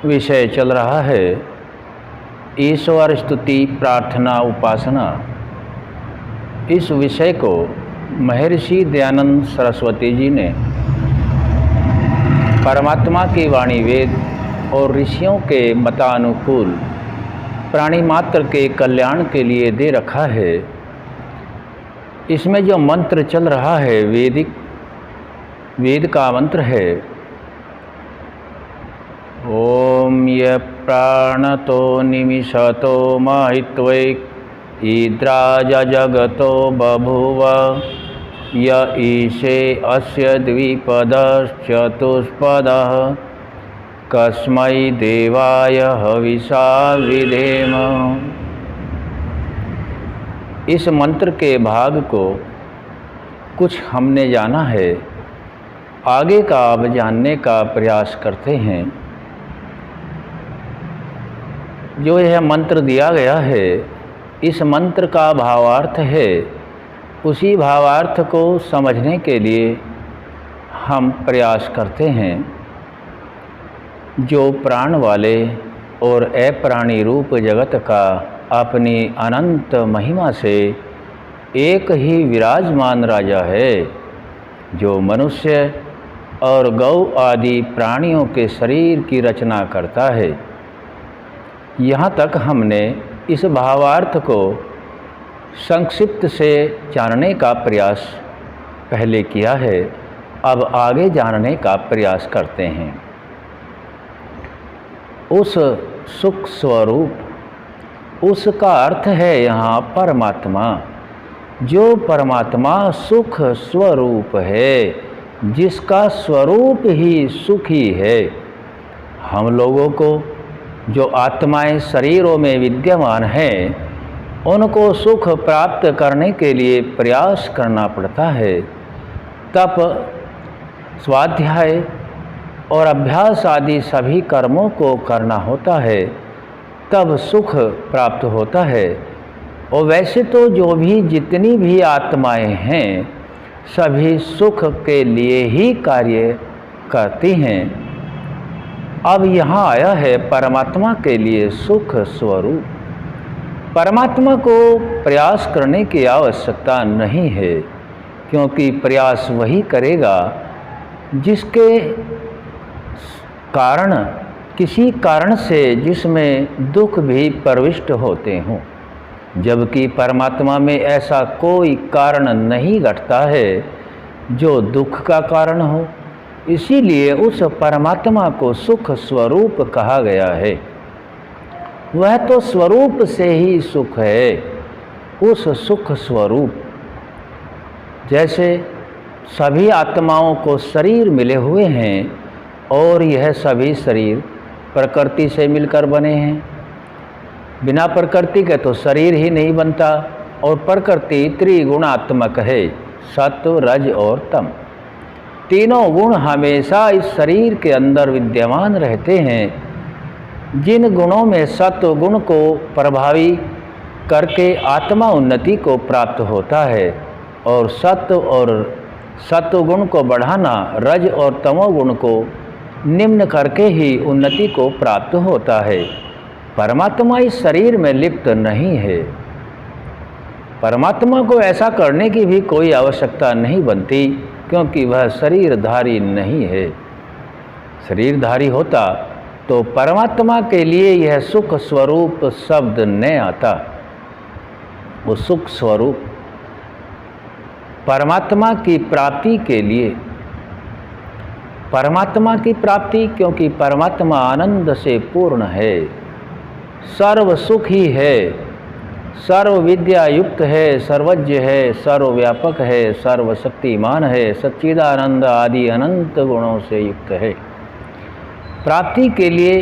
विषय चल रहा है ईश्वर स्तुति प्रार्थना उपासना। इस विषय को महर्षि दयानंद सरस्वती जी ने परमात्मा की वाणी वेद और ऋषियों के मतानुकूल प्राणी मात्र के कल्याण के लिए दे रखा है। इसमें जो मंत्र चल रहा है वेद का मंत्र है, ओम य प्राणतो निमिषतो महित्वै ईद्राज जगतो बभूव य ईशे अस्य द्विपदश्चतुष्पदः कस्मै देवाय हविषा विधेम। इस मंत्र के भाग को कुछ हमने जाना है, आगे का अब जानने का प्रयास करते हैं। जो यह मंत्र दिया गया है, इस मंत्र का भावार्थ है, उसी भावार्थ को समझने के लिए हम प्रयास करते हैं। जो प्राण वाले और अप्राणी रूप जगत का अपनी अनंत महिमा से एक ही विराजमान राजा है, जो मनुष्य और गौ आदि प्राणियों के शरीर की रचना करता है। यहाँ तक हमने इस भावार्थ को संक्षिप्त से जानने का प्रयास पहले किया है, अब आगे जानने का प्रयास करते हैं। उस सुख स्वरूप, उसका अर्थ है यहाँ परमात्मा। जो परमात्मा सुख स्वरूप है, जिसका स्वरूप ही सुखी है। हम लोगों को जो आत्माएं शरीरों में विद्यमान हैं, उनको सुख प्राप्त करने के लिए प्रयास करना पड़ता है। तप, स्वाध्याय और अभ्यास आदि सभी कर्मों को करना होता है, तब सुख प्राप्त होता है। और वैसे तो जो भी जितनी भी आत्माएं हैं, सभी सुख के लिए ही कार्य करती हैं। अब यहाँ आया है परमात्मा के लिए सुख स्वरूप। परमात्मा को प्रयास करने की आवश्यकता नहीं है, क्योंकि प्रयास वही करेगा जिसके कारण, किसी कारण से जिसमें दुख भी प्रविष्ट होते हों। जबकि परमात्मा में ऐसा कोई कारण नहीं घटता है जो दुख का कारण हो। इसीलिए उस परमात्मा को सुख स्वरूप कहा गया है। वह तो स्वरूप से ही सुख है। उस सुख स्वरूप, जैसे सभी आत्माओं को शरीर मिले हुए हैं और यह सभी शरीर प्रकृति से मिलकर बने हैं। बिना प्रकृति के तो शरीर ही नहीं बनता। और प्रकृति त्रिगुणात्मक है, सत्व रज और तम। तीनों गुण हमेशा इस शरीर के अंदर विद्यमान रहते हैं। जिन गुणों में सत्व गुण को प्रभावी करके आत्मा उन्नति को प्राप्त होता है, और सत्व गुण को बढ़ाना रज और तमोगुण को निम्न करके ही उन्नति को प्राप्त होता है। परमात्मा इस शरीर में लिप्त नहीं है। परमात्मा को ऐसा करने की भी कोई आवश्यकता नहीं बनती, क्योंकि वह शरीरधारी नहीं है। शरीरधारी होता तो परमात्मा के लिए यह सुख स्वरूप शब्द न आता। वो सुख स्वरूप परमात्मा की प्राप्ति के लिए, परमात्मा की प्राप्ति, क्योंकि परमात्मा आनंद से पूर्ण है, सर्व सुखी है, सर्व विद्या युक्त है, सर्वज्ञ है, सर्वव्यापक है, सर्वशक्तिमान है, सच्चिदानंद आदि अनंत गुणों से युक्त है। प्राप्ति के लिए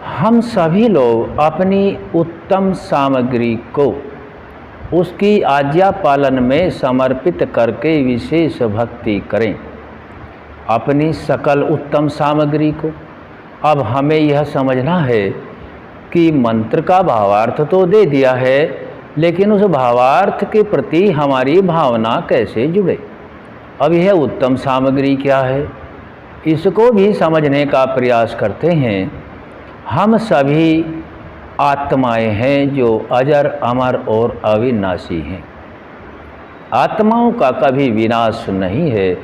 हम सभी लोग अपनी उत्तम सामग्री को उसकी आज्ञा पालन में समर्पित करके विशेष भक्ति करें। अपनी सकल उत्तम सामग्री को अब हमें यह समझना है कि मंत्र का भावार्थ तो दे दिया है, लेकिन उस भावार्थ के प्रति हमारी भावना कैसे जुड़े। अब यह उत्तम सामग्री क्या है, इसको भी समझने का प्रयास करते हैं। हम सभी आत्माएं हैं जो अजर, अमर और अविनाशी हैं। आत्माओं का कभी विनाश नहीं है।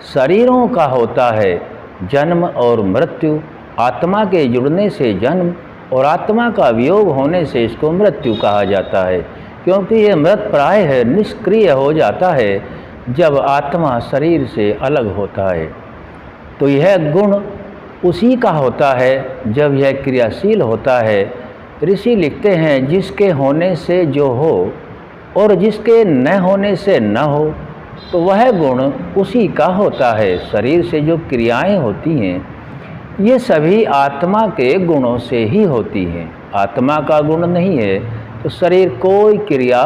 शरीरों का होता है जन्म और मृत्यु। आत्मा के जुड़ने से जन्म और आत्मा का वियोग होने से इसको मृत्यु कहा जाता है, क्योंकि यह मृत प्राय है, निष्क्रिय हो जाता है जब आत्मा शरीर से अलग होता है। तो यह गुण उसी का होता है जब यह क्रियाशील होता है। ऋषि लिखते हैं, जिसके होने से जो हो और जिसके न होने से न हो, तो वह गुण उसी का होता है। शरीर से जो क्रियाएं होती हैं ये सभी आत्मा के गुणों से ही होती हैं। आत्मा का गुण नहीं है तो शरीर कोई क्रिया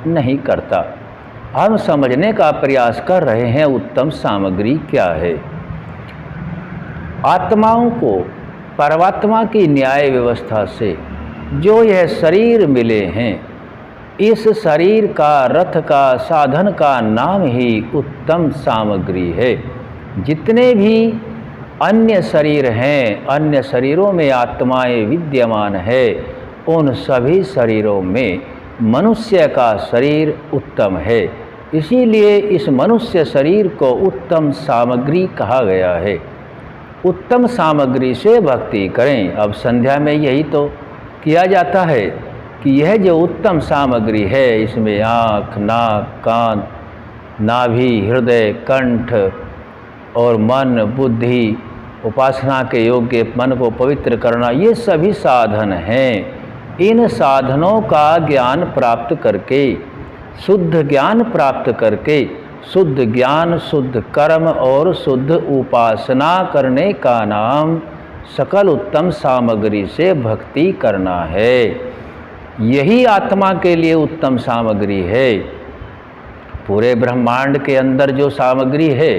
नहीं करता। हम समझने का प्रयास कर रहे हैं उत्तम सामग्री क्या है। आत्माओं को परमात्मा की न्याय व्यवस्था से जो यह शरीर मिले हैं, इस शरीर का, रथ का, साधन का नाम ही उत्तम सामग्री है। जितने भी अन्य शरीर हैं, अन्य शरीरों में आत्माएं विद्यमान है, उन सभी शरीरों में मनुष्य का शरीर उत्तम है। इसीलिए इस मनुष्य शरीर को उत्तम सामग्री कहा गया है। उत्तम सामग्री से भक्ति करें। अब संध्या में यही तो किया जाता है कि यह जो उत्तम सामग्री है, इसमें आँख, नाक, कान, नाभि, हृदय, कंठ और मन, बुद्धि, उपासना के योग्य मन को पवित्र करना, ये सभी साधन हैं। इन साधनों का ज्ञान प्राप्त करके, शुद्ध ज्ञान प्राप्त करके, शुद्ध ज्ञान, शुद्ध कर्म और शुद्ध उपासना करने का नाम सकल उत्तम सामग्री से भक्ति करना है। यही आत्मा के लिए उत्तम सामग्री है। पूरे ब्रह्मांड के अंदर जो सामग्री है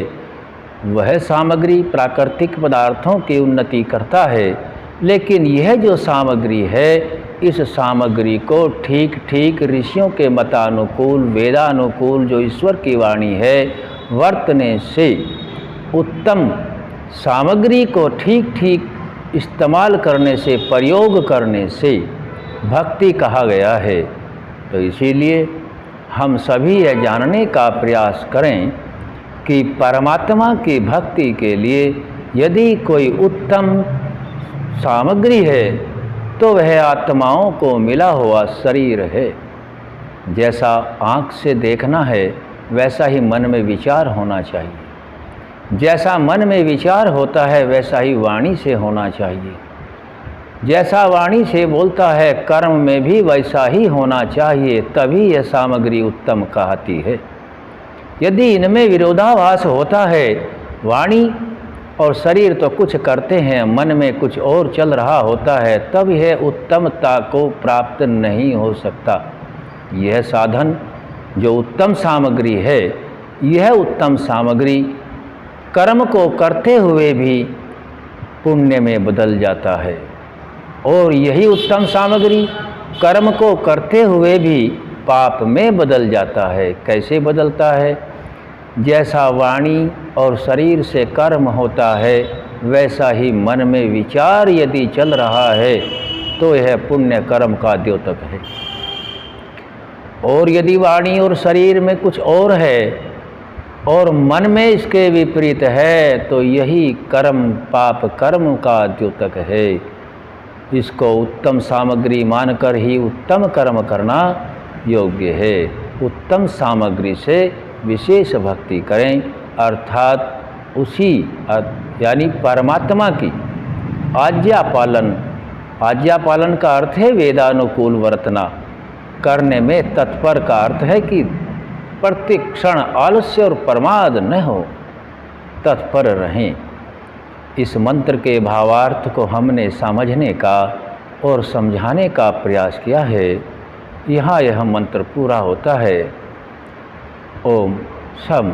वह सामग्री प्राकृतिक पदार्थों की उन्नति करता है, लेकिन यह जो सामग्री है, इस सामग्री को ठीक ठीक ऋषियों के मतानुकूल, वेदानुकूल जो ईश्वर की वाणी है, वर्तने से, उत्तम सामग्री को ठीक ठीक इस्तेमाल करने से, प्रयोग करने से भक्ति कहा गया है। तो इसीलिए हम सभी यह जानने का प्रयास करें कि परमात्मा की भक्ति के लिए यदि कोई उत्तम सामग्री है तो वह आत्माओं को मिला हुआ शरीर है। जैसा आँख से देखना है वैसा ही मन में विचार होना चाहिए। जैसा मन में विचार होता है वैसा ही वाणी से होना चाहिए। जैसा वाणी से बोलता है कर्म में भी वैसा ही होना चाहिए, तभी यह सामग्री उत्तम कहती है। यदि इनमें विरोधाभास होता है, वाणी और शरीर तो कुछ करते हैं, मन में कुछ और चल रहा होता है, तब यह उत्तमता को प्राप्त नहीं हो सकता। यह साधन जो उत्तम सामग्री है, यह उत्तम सामग्री कर्म को करते हुए भी पुण्य में बदल जाता है, और यही उत्तम सामग्री कर्म को करते हुए भी पाप में बदल जाता है। कैसे बदलता है? जैसा वाणी और शरीर से कर्म होता है, वैसा ही मन में विचार यदि चल रहा है तो यह पुण्य कर्म का द्योतक है। और यदि वाणी और शरीर में कुछ और है और मन में इसके विपरीत है, तो यही कर्म पाप कर्म का द्योतक है। इसको उत्तम सामग्री मानकर ही उत्तम कर्म करना योग्य है। उत्तम सामग्री से विशेष भक्ति करें, अर्थात उसी यानी परमात्मा की आज्ञा पालन। आज्ञा पालन का अर्थ है वेदानुकूल वर्तना। करने में तत्पर का अर्थ है कि प्रति क्षण आलस्य और प्रमाद न हो, तत्पर रहें। इस मंत्र के भावार्थ को हमने समझने का और समझाने का प्रयास किया है। यहाँ यह मंत्र पूरा होता है। ओम शम।